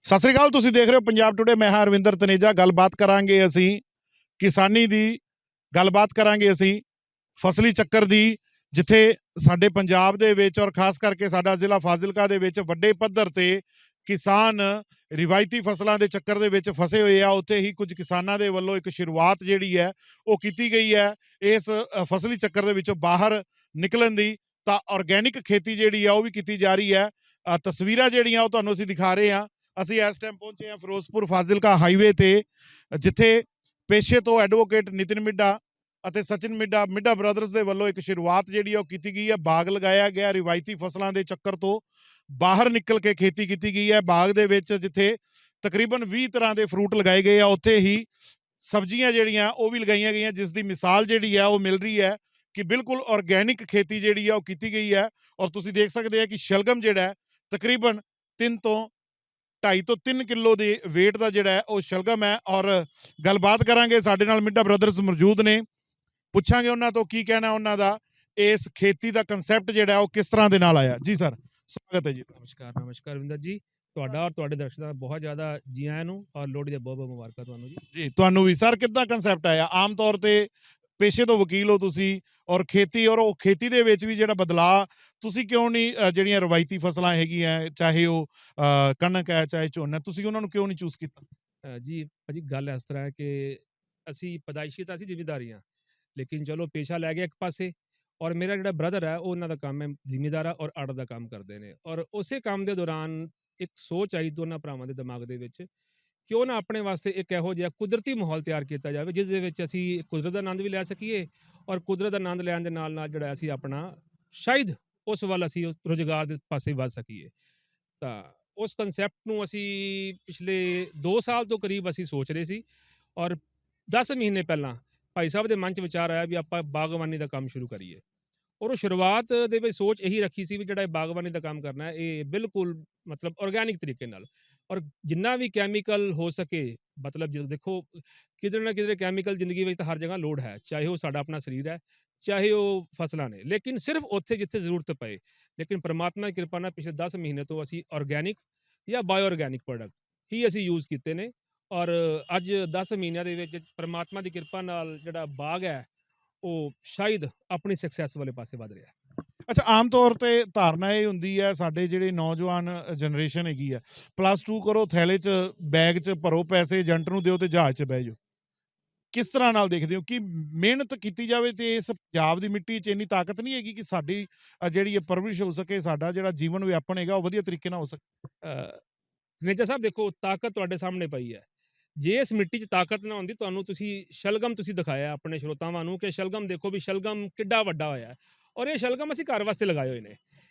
ਸਤਿ ਸ੍ਰੀ ਅਕਾਲ। ਤੁਸੀਂ ਦੇਖ ਰਹੇ ਹੋ ਪੰਜਾਬ ਟੁਡੇ। ਮੈਂ ਹਾਂ ਅਰਵਿੰਦਰ ਤਨੇਜਾ। ਗੱਲਬਾਤ ਕਰਾਂਗੇ ਅਸੀਂ ਕਿਸਾਨੀ ਦੀ, ਗੱਲਬਾਤ ਕਰਾਂਗੇ ਅਸੀਂ ਫਸਲੀ ਚੱਕਰ ਦੀ, ਜਿੱਥੇ ਸਾਡੇ ਪੰਜਾਬ ਦੇ ਵਿੱਚ ਔਰ ਖਾਸ ਕਰਕੇ ਸਾਡਾ ਜ਼ਿਲ੍ਹਾ ਫਾਜ਼ਿਲਕਾ ਦੇ ਵਿੱਚ ਵੱਡੇ ਪੱਧਰ ਤੇ ਕਿਸਾਨ ਰਿਵਾਇਤੀ ਫਸਲਾਂ ਦੇ ਚੱਕਰ ਦੇ ਵਿੱਚ ਫਸੇ ਹੋਏ ਆ। ਉੱਥੇ ਹੀ ਕੁਝ ਕਿਸਾਨਾਂ ਦੇ ਵੱਲੋਂ ਇੱਕ ਸ਼ੁਰੂਆਤ ਜਿਹੜੀ ਹੈ ਉਹ ਕੀਤੀ ਗਈ ਹੈ ਇਸ ਫਸਲੀ ਚੱਕਰ ਦੇ ਵਿੱਚੋਂ ਬਾਹਰ ਨਿਕਲਣ ਦੀ। ਤਾਂ ਆਰਗੈਨਿਕ ਖੇਤੀ ਜਿਹੜੀ ਆ ਉਹ ਵੀ ਕੀਤੀ ਜਾ ਰਹੀ ਹੈ। ਤਸਵੀਰਾਂ ਜਿਹੜੀਆਂ ਉਹ ਤੁਹਾਨੂੰ ਅਸੀਂ ਦਿਖਾ ਰਹੇ ਹਾਂ। ਅਸੀਂ ਇਸ ਟਾਈਮ ਪਹੁੰਚੇ ਹਾਂ ਫਿਰੋਜ਼ਪੁਰ ਫਾਜ਼ਿਲਕਾ ਹਾਈਵੇ ਤੇ, ਜਿੱਥੇ ਪੇਸ਼ੇ ਤੋਂ ਐਡਵੋਕੇਟ ਨਿਤਿਨ ਮਿੱਡਾ ਅਤੇ ਸਚਿਨ ਮਿੱਡਾ ਬ੍ਰਦਰਸ ਦੇ ਵੱਲੋਂ ਇੱਕ ਸ਼ੁਰੂਆਤ ਜਿਹੜੀ ਉਹ ਕੀਤੀ ਗਈ ਹੈ। ਬਾਗ ਲਗਾਇਆ ਗਿਆ, ਰਿਵਾਇਤੀ ਫਸਲਾਂ ਦੇ ਚੱਕਰ ਤੋਂ ਬਾਹਰ ਨਿਕਲ ਕੇ ਖੇਤੀ ਕੀਤੀ ਗਈ ਹੈ। ਬਾਗ ਦੇ ਵਿੱਚ ਜਿੱਥੇ ਤਕਰੀਬਨ 20 ਤਰ੍ਹਾਂ ਦੇ ਫਰੂਟ ਲਗਾਏ ਗਏ ਆ, ਉੱਥੇ ਹੀ ਸਬਜ਼ੀਆਂ ਜਿਹੜੀਆਂ ਉਹ ਵੀ ਲਗਾਈਆਂ ਗਈਆਂ, ਜਿਸ ਦੀ ਮਿਸਾਲ ਜਿਹੜੀ ਹੈ ਉਹ ਮਿਲ ਰਹੀ ਹੈ ਕਿ ਬਿਲਕੁਲ ਆਰਗੈਨਿਕ ਖੇਤੀ ਜਿਹੜੀ ਆ ਉਹ ਕੀਤੀ ਗਈ ਹੈ। ਔਰ ਤੁਸੀਂ ਦੇਖ ਸਕਦੇ ਆ ਕਿ ਸ਼ਲਗਮ ਜਿਹੜਾ ਹੈ ਤਕਰੀਬਨ 2.5 ਤੋਂ 3 ਕਿਲੋ ਦੇ weight ਦਾ ਜਿਹੜਾ ਹੈ ਉਹ ਸ਼ਲਗਮ ਹੈ। ਔਰ ਗੱਲਬਾਤ ਕਰਾਂਗੇ, ਸਾਡੇ ਨਾਲ ਮਿੱਡਾ ਬ੍ਰਦਰਸ ਮੌਜੂਦ ਨੇ, ਪੁੱਛਾਂਗੇ ਉਹਨਾਂ ਤੋਂ ਕੀ ਕਹਿਣਾ ਉਹਨਾਂ ਦਾ, ਇਸ ਖੇਤੀ ਦਾ ਕਨਸੈਪਟ ਜਿਹੜਾ ਉਹ ਕਿਸ ਤਰ੍ਹਾਂ ਦੇ ਨਾਲ ਆਇਆ। ਜੀ ਸਰ, ਸਵਾਗਤ ਹੈ ਜੀ। ਨਮਸਕਾਰ ਰਵਿੰਦਰ ਜੀ, ਤੁਹਾਡਾ ਔਰ ਤੁਹਾਡੇ ਦਰਸ਼ਕਾਂ ਦਾ ਬਹੁਤ ਜ਼ਿਆਦਾ ਜੀ ਆਇਆਂ ਨੂੰ, ਔਰ ਲੋਹੜੀ ਦੀਆਂ ਬਹੁਤ ਬਹੁਤ ਮੁਬਾਰਕਾਂ ਤੁਹਾਨੂੰ ਜੀ। ਜੀ ਤੁਹਾਨੂੰ ਵੀ ਸਰ, ਕਿੱਦਾਂ ਕਨਸੈਪਟ ਆਇਆ? ਆਮ ਤੌਰ ਤੇ ਪੇਸ਼ੇ ਤੋਂ ਵਕੀਲ ਹੋ ਤੁਸੀਂ, ਔਰ ਖੇਤੀ, ਔਰ ਉਹ ਖੇਤੀ ਦੇ ਵਿੱਚ ਵੀ ਜਿਹੜਾ ਬਦਲਾਅ, ਤੁਸੀਂ ਕਿਉਂ ਨਹੀਂ ਜਿਹੜੀਆਂ ਰਵਾਇਤੀ ਫਸਲਾਂ ਹੈਗੀਆਂ, ਚਾਹੇ ਉਹ ਕਣਕ ਹੈ ਚਾਹੇ ਝੋਨਾ, ਤੁਸੀਂ ਉਹਨਾਂ ਨੂੰ ਕਿਉਂ ਨਹੀਂ ਚੂਜ਼ ਕੀਤਾ? ਜੀ ਭਾਜੀ, ਗੱਲ ਇਸ ਤਰ੍ਹਾਂ ਹੈ ਕਿ ਅਸੀਂ ਪੈਦਾਇਸ਼ੀ ਤਾਂ ਅਸੀਂ ਜ਼ਿਮੀਂਦਾਰ ਹਾਂ, ਲੇਕਿਨ ਚਲੋ ਪੇਸ਼ਾ ਲੈ ਗਿਆ ਇੱਕ ਪਾਸੇ। ਔਰ ਮੇਰਾ ਜਿਹੜਾ ਬ੍ਰਦਰ ਹੈ ਉਹ ਉਹਨਾਂ ਦਾ ਕੰਮ ਹੈ ਜ਼ਿਮੀਂਦਾਰ ਆ, ਔਰ ਆੜਤ ਦਾ ਕੰਮ ਕਰਦੇ ਨੇ। ਔਰ ਉਸੇ ਕੰਮ ਦੇ ਦੌਰਾਨ ਇੱਕ ਸੋਚ ਆਈ ਦੋਨਾਂ ਭਰਾਵਾਂ ਦੇ ਦਿਮਾਗ ਦੇ ਵਿੱਚ, ਕਿਉਂ ਨਾ ਆਪਣੇ ਵਾਸਤੇ ਇੱਕ ਇਹੋ ਜਿਹਾ ਕੁਦਰਤੀ ਮਾਹੌਲ ਤਿਆਰ ਕੀਤਾ ਜਾਵੇ ਜਿਸ ਦੇ ਵਿੱਚ ਅਸੀਂ ਕੁਦਰਤ ਦਾ ਆਨੰਦ ਵੀ ਲੈ ਸਕੀਏ, ਔਰ ਕੁਦਰਤ ਦਾ ਆਨੰਦ ਲੈਣ ਦੇ ਨਾਲ ਨਾਲ ਜਿਹੜਾ ਅਸੀਂ ਆਪਣਾ ਸ਼ਾਇਦ ਉਸ ਵੱਲ ਅਸੀਂ ਰੁਜ਼ਗਾਰ ਦੇ ਪਾਸੇ ਵੱਧ ਸਕੀਏ। ਤਾਂ ਉਸ ਕਨਸੈਪਟ ਨੂੰ ਅਸੀਂ ਪਿਛਲੇ 2 ਸਾਲ ਤੋਂ ਕਰੀਬ ਅਸੀਂ ਸੋਚ ਰਹੇ ਸੀ, ਔਰ 10 ਮਹੀਨੇ ਪਹਿਲਾਂ ਭਾਈ ਸਾਹਿਬ ਦੇ ਮਨ 'ਚ ਵਿਚਾਰ ਆਇਆ ਵੀ ਆਪਾਂ ਬਾਗਬਾਨੀ ਦਾ ਕੰਮ ਸ਼ੁਰੂ ਕਰੀਏ। ਔਰ ਉਹ ਸ਼ੁਰੂਆਤ ਦੇ ਵਿੱਚ ਸੋਚ ਇਹੀ ਰੱਖੀ ਸੀ ਵੀ ਜਿਹੜਾ ਇਹ ਬਾਗਬਾਨੀ ਦਾ ਕੰਮ ਕਰਨਾ ਇਹ ਬਿਲਕੁਲ ਮਤਲਬ ਆਰਗੈਨਿਕ ਤਰੀਕੇ ਨਾਲ, ਔਰ ਜਿੰਨਾ ਵੀ ਕੈਮੀਕਲ ਹੋ ਸਕੇ। ਮਤਲਬ ਜਦੋਂ ਦੇਖੋ, ਕਿਧਰੇ ਨਾ ਕਿਧਰੇ ਕੈਮੀਕਲ ਜ਼ਿੰਦਗੀ ਵਿੱਚ ਤਾਂ ਹਰ ਜਗ੍ਹਾ ਲੋੜ ਹੈ, ਚਾਹੇ ਉਹ ਸਾਡਾ ਆਪਣਾ ਸਰੀਰ ਹੈ, ਚਾਹੇ ਉਹ ਫਸਲਾਂ ਨੇ, ਲੇਕਿਨ ਸਿਰਫ ਉੱਥੇ ਜਿੱਥੇ ਜ਼ਰੂਰਤ ਪਏ। ਲੇਕਿਨ ਪਰਮਾਤਮਾ ਦੀ ਕਿਰਪਾ ਨਾਲ ਪਿਛਲੇ 10 ਮਹੀਨੇ ਤੋਂ ਅਸੀਂ ਆਰਗੈਨਿਕ ਜਾਂ ਬਾਇਓ ਆਰਗੈਨਿਕ ਪ੍ਰੋਡਕਟ ਹੀ ਅਸੀਂ ਯੂਜ਼ ਕੀਤੇ ਨੇ। ਔਰ ਅੱਜ 10 ਮਹੀਨਿਆਂ ਦੇ ਵਿੱਚ ਪਰਮਾਤਮਾ ਦੀ ਕਿਰਪਾ ਨਾਲ ਜਿਹੜਾ ਬਾਗ ਹੈ ਉਹ ਸ਼ਾਇਦ ਆਪਣੀ ਸਕਸੈਸ ਵਾਲੇ ਪਾਸੇ ਵੱਧ ਰਿਹਾ ਹੈ। ਅੱਛਾ, ਆਮ ਤੌਰ ਤੇ ਧਾਰਨਾ ਇਹ ਹੁੰਦੀ ਹੈ ਸਾਡੇ ਜਿਹੜੇ ਨੌਜਵਾਨ ਜਨਰੇਸ਼ਨ ਹੈਗੀ ਆ, +2 ਕਰੋ, ਥੈਲੇ 'ਚ ਬੈਗ 'ਚ ਭਰੋ ਪੈਸੇ, ਏਜੰਟ ਨੂੰ ਦਿਓ ਤੇ ਜਹਾਜ਼ 'ਚ ਬਹਿ ਜਾਓ। ਕਿਸ ਤਰ੍ਹਾਂ ਨਾਲ ਦੇਖਦੇ ਹੋ ਕਿ ਮਿਹਨਤ ਕੀਤੀ ਜਾਵੇ ਤੇ ਇਸ ਪੰਜਾਬ ਦੀ ਮਿੱਟੀ 'ਚ ਇੰਨੀ ਤਾਕਤ ਨਹੀਂ ਹੈਗੀ ਕਿ ਸਾਡੀ ਜਿਹੜੀ ਇਹ ਪਰਵਰਿਸ਼ ਹੋ ਸਕੇ, ਸਾਡਾ ਜਿਹੜਾ ਜੀਵਨ ਵਿਆਪਨ ਹੈਗਾ ਉਹ ਵਧੀਆ ਤਰੀਕੇ ਨਾਲ ਹੋ ਸਕੇ? ਨੇਜਾ ਸਾਹਿਬ ਦੇਖੋ, ਤਾਕਤ ਤੁਹਾਡੇ ਸਾਹਮਣੇ ਪਈ ਹੈ। ਜੇ ਇਸ ਮਿੱਟੀ 'ਚ ਤਾਕਤ ਨਾ ਹੁੰਦੀ, ਤੁਹਾਨੂੰ ਤੁਸੀਂ ਸ਼ਲਗਮ ਤੁਸੀਂ ਦਿਖਾਇਆ ਆਪਣੇ ਸਰੋਤਾਵਾਂ ਨੂੰ ਕਿ ਸ਼ਲਗਮ ਦੇਖੋ ਵੀ ਸ਼ਲਗਮ ਕਿੱਡਾ ਵੱਡਾ ਹੋਇਆ, ਔਰ ਇਹ ਸ਼ਲਗਮ ਅਸੀਂ ਘਰ ਵਾਸਤੇ ਲਗਾਏ ਹੋਏ ਨੇ।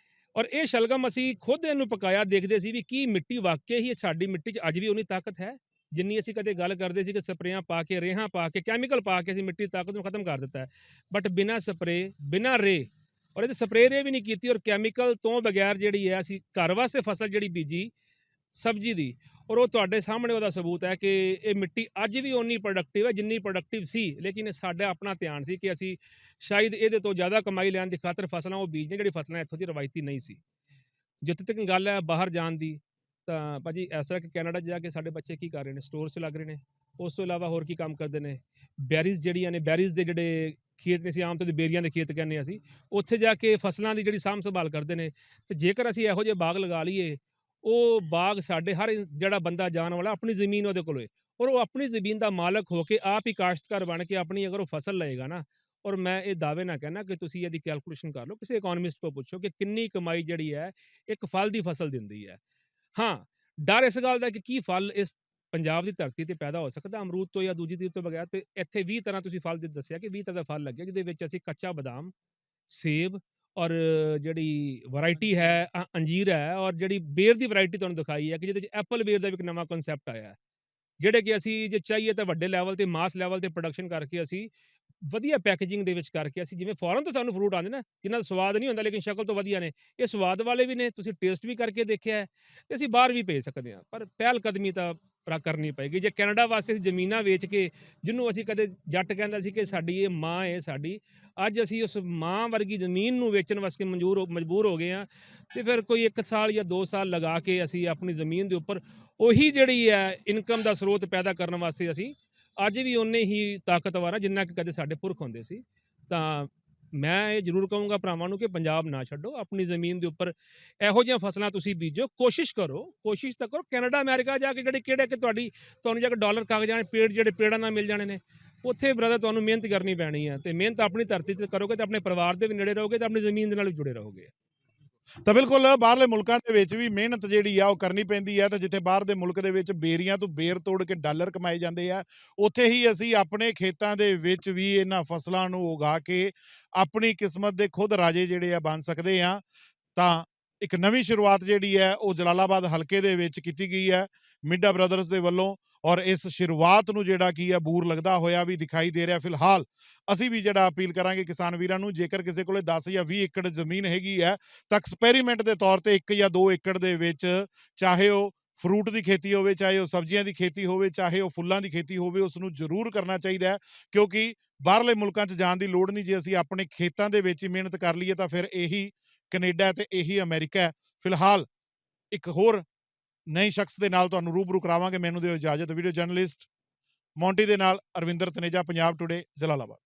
ਔਰ ਇਹ ਸ਼ਲਗਮ ਅਸੀਂ ਖੁਦ ਇਹਨੂੰ ਪਕਾਇਆ, ਦੇਖਦੇ ਸੀ ਵੀ ਕੀ ਮਿੱਟੀ ਵਾਕਿਆ ਹੀ ਸਾਡੀ ਮਿੱਟੀ 'ਚ ਅੱਜ ਵੀ ਉਨੀ ਤਾਕਤ ਹੈ ਜਿੰਨੀ ਅਸੀਂ ਕਦੇ ਗੱਲ ਕਰਦੇ ਸੀ ਕਿ ਸਪਰੇਆਂ ਪਾ ਕੇ, ਰੇਹਾਂ ਪਾ ਕੇ, ਕੈਮੀਕਲ ਪਾ ਕੇ ਅਸੀਂ ਮਿੱਟੀ ਦੀ ਤਾਕਤ ਨੂੰ ਖਤਮ ਕਰ ਦਿੱਤਾ ਹੈ। ਬਟ ਬਿਨਾਂ ਸਪਰੇ, ਬਿਨਾਂ ਰੇ, ਔਰ ਇਹਦੇ ਸਪਰੇ ਰੇ ਵੀ ਨਹੀਂ ਕੀਤੀ, ਔਰ ਕੈਮੀਕਲ ਤੋਂ ਬਗੈਰ ਜਿਹੜੀ ਹੈ ਅਸੀਂ ਘਰ ਵਾਸਤੇ ਫਸਲ ਜਿਹੜੀ ਬੀਜੀ ਸਬਜ਼ੀ ਦੀ, ਔਰ ਉਹ ਤੁਹਾਡੇ ਸਾਹਮਣੇ ਉਹਦਾ ਸਬੂਤ ਹੈ ਕਿ ਇਹ ਮਿੱਟੀ ਅੱਜ ਵੀ ਓਨੀ ਪ੍ਰੋਡਕਟਿਵ ਹੈ ਜਿੰਨੀ ਪ੍ਰੋਡਕਟਿਵ ਸੀ। ਲੇਕਿਨ ਸਾਡਾ ਆਪਣਾ ਧਿਆਨ ਸੀ ਕਿ ਅਸੀਂ ਸ਼ਾਇਦ ਇਹਦੇ ਤੋਂ ਜ਼ਿਆਦਾ ਕਮਾਈ ਲੈਣ ਦੀ ਖਾਤਰ ਫਸਲਾਂ ਉਹ ਬੀਜਦੇ ਜਿਹੜੀ ਫਸਲਾਂ ਇੱਥੋਂ ਦੀ ਰਵਾਇਤੀ ਨਹੀਂ ਸੀ। ਜਿੱਥੇ ਤੱਕ ਗੱਲ ਹੈ ਬਾਹਰ ਜਾਣ ਦੀ, ਤਾਂ ਭਾਜੀ ਇਸ ਤਰ੍ਹਾਂ ਕਿ ਕੈਨੇਡਾ ਜਾ ਕੇ ਸਾਡੇ ਬੱਚੇ ਕੀ ਕਰ ਰਹੇ ਨੇ, ਸਟੋਰਸ 'ਚ ਲੱਗ ਰਹੇ ਨੇ। ਉਸ ਤੋਂ ਇਲਾਵਾ ਹੋਰ ਕੀ ਕੰਮ ਕਰਦੇ ਨੇ, ਬੈਰੀਜ਼ ਜਿਹੜੀਆਂ ਨੇ, ਬੈਰੀਜ਼ ਦੇ ਜਿਹੜੇ ਖੇਤ ਨੇ, ਅਸੀਂ ਆਮ ਤੌਰ 'ਤੇ ਬੇਰੀਆਂ ਦੇ ਖੇਤ ਕਹਿੰਦੇ ਹਾਂ ਅਸੀਂ, ਉੱਥੇ ਜਾ ਕੇ ਫਸਲਾਂ ਦੀ ਜਿਹੜੀ ਸਾਂਭ ਸੰਭਾਲ ਕਰਦੇ ਨੇ। ਅਤੇ ਜੇਕਰ ਅਸੀਂ ਇਹੋ ਜਿਹੇ ਬਾਗ ਲਗਾ ਲਈਏ, ਉਹ ਬਾਗ ਸਾਡੇ ਹਰ ਜਿਹੜਾ ਬੰਦਾ ਜਾਣ ਵਾਲਾ ਆਪਣੀ ਜ਼ਮੀਨ ਉਹਦੇ ਕੋਲ ਹੋਏ, ਔਰ ਉਹ ਆਪਣੀ ਜ਼ਮੀਨ ਦਾ ਮਾਲਕ ਹੋ ਕੇ ਆਪ ਹੀ ਕਾਸ਼ਤਕਾਰ ਬਣ ਕੇ ਆਪਣੀ ਅਗਰ ਉਹ ਫਸਲ ਲਏਗਾ ਨਾ, ਔਰ ਮੈਂ ਇਹ ਦਾਅਵੇ ਨਾਲ ਕਹਿਣਾ ਕਿ ਤੁਸੀਂ ਇਹਦੀ ਕੈਲਕੂਲੇਸ਼ਨ ਕਰ ਲਓ, ਕਿਸੇ ਇਕੋਨਮਿਸਟ ਕੋਲ ਪੁੱਛੋ ਕਿ ਕਿੰਨੀ ਕਮਾਈ ਜਿਹੜੀ ਹੈ ਇੱਕ ਫਲ ਦੀ ਫਸਲ ਦਿੰਦੀ ਹੈ। ਹਾਂ, ਡਰ ਇਸ ਗੱਲ ਦਾ ਕਿ ਕੀ ਫਲ ਇਸ ਪੰਜਾਬ ਦੀ ਧਰਤੀ ਤੇ ਪੈਦਾ ਹੋ ਸਕਦਾ ਅਮਰੂਦ ਤੋਂ ਜਾਂ ਦੂਜੀ ਚੀਜ਼ ਤੋਂ ਬਗੈਰ। ਤੇ ਇੱਥੇ 20 ਤਰ੍ਹਾਂ ਤੁਸੀਂ ਫਲ ਦੱਸਿਆ ਕਿ 20 ਤਰ੍ਹਾਂ ਦਾ ਫਲ ਲੱਗਿਆ, ਜਿਹਦੇ ਵਿੱਚ ਅਸੀਂ ਕੱਚਾ ਬਦਾਮ, ਸੇਬ, ਔਰ ਜਿਹੜੀ ਵੈਰਾਈਟੀ ਹੈ ਅੰਜੀਰ ਹੈ, ਔਰ ਜਿਹੜੀ ਬੇਰ ਦੀ ਵੈਰਾਈਟੀ ਤੁਹਾਨੂੰ ਦਿਖਾਈ ਹੈ ਕਿ ਜਿਹਦੇ 'ਚ ਐਪਲ ਬੇਰ ਦਾ ਵੀ ਇੱਕ ਨਵਾਂ ਕਨਸੈਪਟ ਆਇਆ, ਜਿਹੜੇ ਕਿ ਅਸੀਂ ਜੇ ਚਾਹੀਏ ਤਾਂ ਵੱਡੇ ਲੈਵਲ ਤੇ, ਮਾਸ ਲੈਵਲ ਤੇ ਪ੍ਰੋਡਕਸ਼ਨ ਕਰਕੇ ਅਸੀਂ ਵਧੀਆ ਪੈਕੇਜਿੰਗ ਦੇ ਵਿੱਚ ਕਰਕੇ, ਅਸੀਂ ਜਿਵੇਂ ਫੋਰਨ ਤੋਂ ਸਾਨੂੰ ਫਰੂਟ ਆਉਂਦੇ ਨਾ ਜਿਨ੍ਹਾਂ ਦਾ ਸਵਾਦ ਨਹੀਂ ਹੁੰਦਾ ਲੇਕਿਨ ਸ਼ਕਲ ਤੋਂ ਵਧੀਆ ਨੇ, ਇਹ ਸਵਾਦ ਵਾਲੇ ਵੀ ਨੇ, ਤੁਸੀਂ ਟੇਸਟ ਵੀ ਕਰਕੇ ਦੇਖਿਆ ਹੈ, ਤੇ ਅਸੀਂ ਬਾਹਰ ਵੀ ਭੇਜ ਸਕਦੇ ਹਾਂ। ਪਰ ਪਹਿਲ ਕਦਮੀ ਤਾਂ ਕਰਨੀ ਪਏਗੀ। ਜੇ ਕੈਨੇਡਾ ਵਾਸਤੇ ਅਸੀਂ ਜ਼ਮੀਨਾਂ ਵੇਚ ਕੇ, ਜਿਹਨੂੰ ਅਸੀਂ ਕਦੇ ਜੱਟ ਕਹਿੰਦਾ ਸੀ ਕਿ ਸਾਡੀ ਇਹ ਮਾਂ ਹੈ ਸਾਡੀ, ਅੱਜ ਅਸੀਂ ਉਸ ਮਾਂ ਵਰਗੀ ਜ਼ਮੀਨ ਨੂੰ ਵੇਚਣ ਵਾਸਤੇ ਮਜਬੂਰ ਹੋ ਗਏ ਹਾਂ। ਤੇ ਫਿਰ ਕੋਈ 1 ਸਾਲ ਜਾਂ 2 ਸਾਲ ਲਗਾ ਕੇ ਅਸੀਂ ਆਪਣੀ ਜ਼ਮੀਨ ਦੇ ਉੱਪਰ ਉਹੀ ਜਿਹੜੀ ਹੈ ਇਨਕਮ ਦਾ ਸਰੋਤ ਪੈਦਾ ਕਰਨ ਵਾਸਤੇ ਅਸੀਂ ਅੱਜ ਵੀ ਓਨੇ ਹੀ ਤਾਕਤਵਰ ਹਾਂ ਜਿੰਨਾ ਕਿ ਕਦੇ ਸਾਡੇ ਪੁਰਖ ਹੁੰਦੇ ਸੀ। ਤਾਂ ਮੈਂ ਇਹ ਜ਼ਰੂਰ ਕਹੂੰਗਾ ਭਰਾਵਾਂ ਨੂੰ ਕਿ ਪੰਜਾਬ ਨਾ ਛੱਡੋ, ਆਪਣੀ ਜ਼ਮੀਨ ਦੇ ਉੱਪਰ ਇਹੋ ਜਿਹੀਆਂ ਫਸਲਾਂ ਤੁਸੀਂ ਬੀਜੋ, ਕੋਸ਼ਿਸ਼ ਤਾਂ ਕਰੋ ਕੈਨੇਡਾ ਅਮਰੀਕਾ ਜਾ ਕੇ ਕਿਹੜੇ ਕਿ ਤੁਹਾਨੂੰ ਜਾ ਕੇ ਡਾਲਰ ਖਾ ਜਾਣੇ, ਜਿਹੜੇ ਪੇੜਾਂ ਨਾਲ ਮਿਲ ਜਾਣੇ ਨੇ, ਉੱਥੇ ਬ੍ਰਦਰ ਤੁਹਾਨੂੰ ਮਿਹਨਤ ਕਰਨੀ ਪੈਣੀ ਹੈ। ਤੇ ਮਿਹਨਤ ਆਪਣੀ ਧਰਤੀ ਤੇ ਕਰੋਗੇ ਤਾਂ ਆਪਣੇ ਪਰਿਵਾਰ ਦੇ ਵੀ ਨੇੜੇ ਰਹੋਗੇ ਤੇ ਆਪਣੀ ਜ਼ਮੀਨ ਦੇ ਨਾਲ ਵੀ ਜੁੜੇ ਰਹੋਗੇ। ਤਾਂ ਬਿਲਕੁਲ ਬਾਹਰਲੇ ਮੁਲਕਾਂ ਦੇ ਵਿੱਚ ਵੀ ਮਿਹਨਤ ਜਿਹੜੀ ਆ ਉਹ ਕਰਨੀ ਪੈਂਦੀ ਹੈ। ਤਾਂ ਜਿੱਥੇ ਬਾਹਰ ਦੇ ਮੁਲਕ ਦੇ ਵਿੱਚ ਬੇਰੀਆਂ ਤੋਂ ਬੇਰ ਤੋੜ ਕੇ ਡਾਲਰ ਕਮਾਏ ਜਾਂਦੇ ਆ, ਉੱਥੇ ਹੀ ਅਸੀਂ ਆਪਣੇ ਖੇਤਾਂ ਦੇ ਵਿੱਚ ਵੀ ਇਹਨਾਂ ਫਸਲਾਂ ਨੂੰ ਉਗਾ ਕੇ ਆਪਣੀ ਕਿਸਮਤ ਦੇ ਖੁਦ ਰਾਜੇ ਜਿਹੜੇ ਆ ਬਣ ਸਕਦੇ ਆ। ਤਾਂ ਇੱਕ ਨਵੀਂ ਸ਼ੁਰੂਆਤ ਜਿਹੜੀ ਹੈ ਉਹ ਜਲਾਲਾਬਾਦ ਹਲਕੇ ਦੇ ਵਿੱਚ ਕੀਤੀ ਗਈ ਹੈ ਮਿੱਡਾ ਬ੍ਰਦਰਜ਼ ਦੇ ਵੱਲੋਂ, ਔਰ ਇਸ ਸ਼ੁਰੂਆਤ ਨੂੰ ਜਿਹੜਾ ਕੀ ਹੈ ਬੂਰ ਲੱਗਦਾ ਹੋਇਆ ਵੀ ਦਿਖਾਈ ਦੇ ਰਿਹਾ। ਫਿਲਹਾਲ ਅਸੀਂ ਵੀ ਜਿਹੜਾ ਅਪੀਲ ਕਰਾਂਗੇ ਕਿਸਾਨ ਵੀਰਾਂ ਨੂੰ, ਜੇਕਰ ਕਿਸੇ ਕੋਲੇ 10 ਜਾਂ 20 ਏਕੜ ਜ਼ਮੀਨ ਹੈਗੀ ਹੈ ਤਾਂ ਐਕਸਪੈਰੀਮੈਂਟ ਦੇ ਤੌਰ ਤੇ 1 ਜਾਂ 2 ਏਕੜ ਦੇ ਵਿੱਚ, ਚਾਹੇ ਉਹ ਫਰੂਟ ਦੀ ਖੇਤੀ ਹੋਵੇ, ਚਾਹੇ ਉਹ ਸਬਜ਼ੀਆਂ ਦੀ ਖੇਤੀ ਹੋਵੇ, ਚਾਹੇ ਉਹ ਫੁੱਲਾਂ ਦੀ ਖੇਤੀ ਹੋਵੇ, ਉਸ ਨੂੰ ਜ਼ਰੂਰ ਕਰਨਾ ਚਾਹੀਦਾ ਹੈ। ਕਿਉਂਕਿ ਬਾਹਰਲੇ ਮੁਲਕਾਂ 'ਚ ਜਾਣ ਦੀ ਲੋੜ ਨਹੀਂ। ਜੇ ਅਸੀਂ ਆਪਣੇ ਖੇਤਾਂ ਦੇ ਵਿੱਚ ਹੀ ਮਿਹਨਤ ਕਰ ਲਈਏ ਤਾਂ ਫਿਰ ਇਹੀ ਕੈਨੇਡਾ ਤੇ ਇਹੀ ਅਮਰੀਕਾ ਹੈ। ਫਿਲਹਾਲ ਇੱਕ ਹੋਰ ਨਏ ਸ਼ਖਸ ਦੇ ਨਾਲ ਤੁਹਾਨੂੰ ਰੂਬਰੂ ਕਰਾਵਾਂਗੇ। ਮੈਨੂੰ ਦਿਓ ਇਜਾਜ਼ਤ। ਵੀਡੀਓ ਜਰਨਲਿਸਟ ਮੌਂਟੀ ਦੇ ਨਾਲ ਅਰਵਿੰਦਰ ਤਨੇਜਾ, ਪੰਜਾਬ ਟੁਡੇ, ਜਲਾਲਾਬਾਦ।